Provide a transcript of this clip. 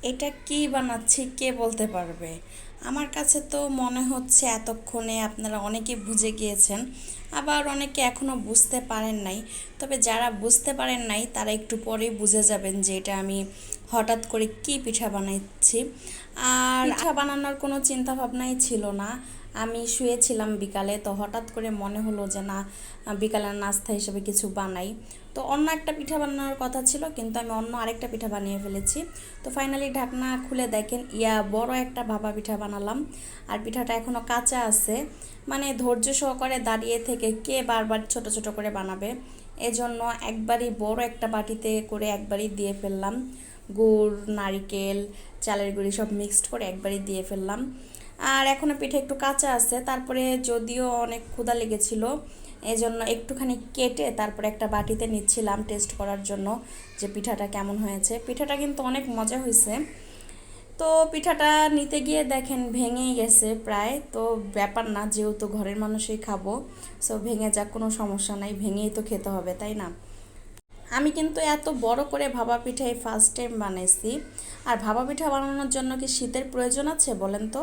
এটা কি বানাচ্ছি কে বলতে পারবে? আমার কাছে তো মনে হচ্ছে এতক্ষণে আপনারা অনেকে বুঝে গিয়েছেন, আবার অনেকে এখনও বুঝতে পারেন নাই। তবে যারা বুঝতে পারেন নাই তারা একটু পরেই বুঝে যাবেন যে এটা আমি হঠাৎ করে কি পিঠা বানাচ্ছি। আর পিঠা বানানোর কোনো চিন্তা ভাবনাই ছিল না। আমি শুয়েছিলাম বিকালে, তো হঠাৎ করে মনে হলো যে না, বিকালের নাস্তা হিসেবে কিছু বানাই। তো অন্য একটা পিঠা বানানোর কথা ছিল, কিন্তু আমি অন্য আরেকটা পিঠা বানিয়ে ফেলেছি। তো ফাইনালি ঢাকনা খুলে দেখেন বড় একটা ভাপা পিঠা বানালাম। আর পিঠাটা এখনও কাঁচা আছে, মানে ধৈর্য সহকারে দাঁড়িয়ে থেকে কে বারবার ছোট ছোট করে বানাবে, এজন্য একবারই বড় একটা বাটিতে করে একবারই দিয়ে ফেললাম। গুড়, নারিকেল, চালের গুঁড়ি সব মিক্সড করে একবারই দিয়ে ফেললাম। আর এখনও পিঠা একটু কাঁচা আছে, তারপরে যদিও অনেক ক্ষুধা লেগেছিল এই জন্য একটুখানি কেটে তারপরে একটা বাটিতে নিচ্ছিলাম টেস্ট করার জন্য যে পিঠাটা কেমন হয়েছে। পিঠাটা কিন্তু অনেক মজা হয়েছে। তো পিঠাটা নিতে গিয়ে দেখেন ভেঙেই গেছে প্রায়। তো ব্যাপার না, যেহেতু ঘরের মানুষই খাবো, সো ভেঙে যাক, কোনো সমস্যা নাই, ভেঙেই তো খেতে হবে, তাই না? আমি কিন্তু এত বড় করে ভাপা পিঠা এই ফার্স্ট টাইম বানাইছি। আর ভাপা পিঠা বানানোর জন্য কি শীতের প্রয়োজন আছে বলেন তো?